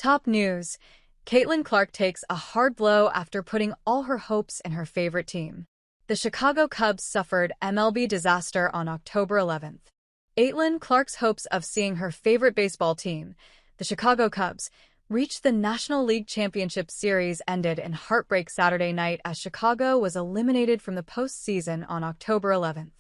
Top news: Caitlin Clark takes a hard blow after putting all her hopes in her favorite team. The Chicago Cubs suffered MLB disaster on October 11th. Caitlin Clark's hopes of seeing her favorite baseball team, the Chicago Cubs, reach the National League Championship Series ended in heartbreak Saturday night as Chicago was eliminated from the postseason on October 11th.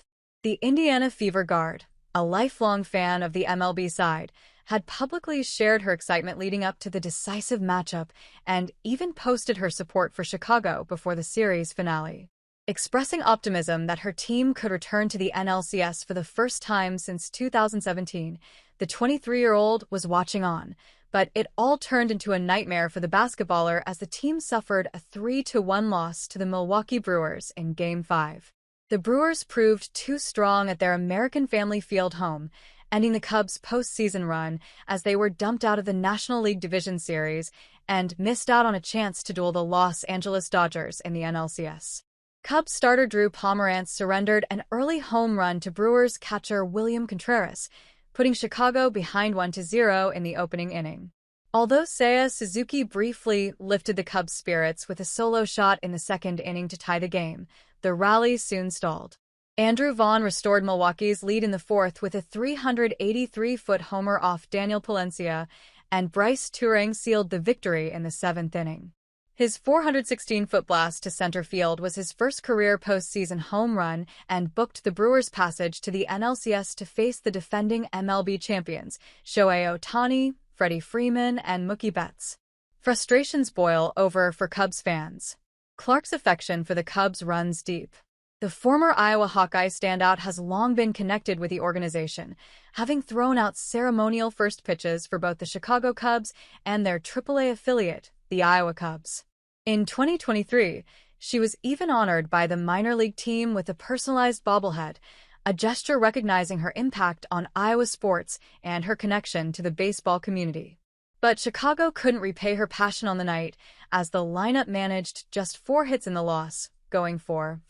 The Indiana Fever guard, a lifelong fan of the MLB side, had publicly shared her excitement leading up to the decisive matchup and even posted her support for Chicago before the series finale. Expressing optimism that her team could return to the NLCS for the first time since 2017, the 23-year-old was watching on, but it all turned into a nightmare for the basketballer as the team suffered a 3-1 loss to the Milwaukee Brewers in Game 5. The Brewers proved too strong at their American Family Field home, ending the Cubs' postseason run as they were dumped out of the National League Division Series and missed out on a chance to duel the Los Angeles Dodgers in the NLCS. Cubs starter Drew Pomeranz surrendered an early home run to Brewers catcher William Contreras, putting Chicago behind 1-0 in the opening inning. Although Seiya Suzuki briefly lifted the Cubs' spirits with a solo shot in the second inning to tie the game, the rally soon stalled. Andrew Vaughn restored Milwaukee's lead in the fourth with a 383-foot homer off Daniel Palencia, and Bryce Turing sealed the victory in the seventh inning. His 416-foot blast to center field was his first career postseason home run and booked the Brewers' passage to the NLCS to face the defending MLB champions, Shohei Ohtani, Freddie Freeman, and Mookie Betts. Frustrations boil over for Cubs fans. Clark's affection for the Cubs runs deep. The former Iowa Hawkeye standout has long been connected with the organization, having thrown out ceremonial first pitches for both the Chicago Cubs and their AAA affiliate, the Iowa Cubs. In 2023, she was even honored by the minor league team with a personalized bobblehead, a gesture recognizing her impact on Iowa sports and her connection to the baseball community. But Chicago couldn't repay her passion on the night, as the lineup managed just 4 hits in the loss, going for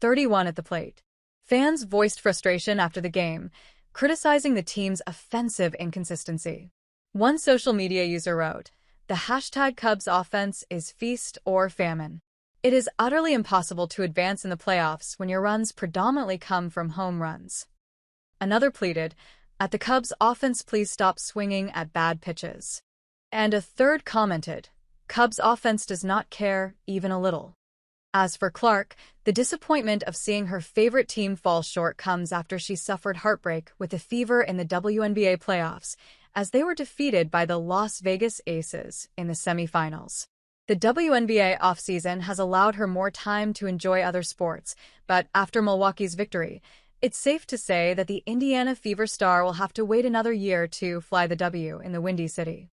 31 at the plate. Fans voiced frustration after the game, criticizing the team's offensive inconsistency. One social media user wrote, "The hashtag Cubs offense is feast or famine. It is utterly impossible to advance in the playoffs when your runs predominantly come from home runs." Another pleaded, "At the Cubs offense, please stop swinging at bad pitches." And a third commented, "Cubs offense does not care, even a little." As for Clark, the disappointment of seeing her favorite team fall short comes after she suffered heartbreak with the Fever in the WNBA playoffs, as they were defeated by the Las Vegas Aces in the semifinals. The WNBA offseason has allowed her more time to enjoy other sports, but after Milwaukee's victory, it's safe to say that the Indiana Fever star will have to wait another year to fly the W in the Windy City.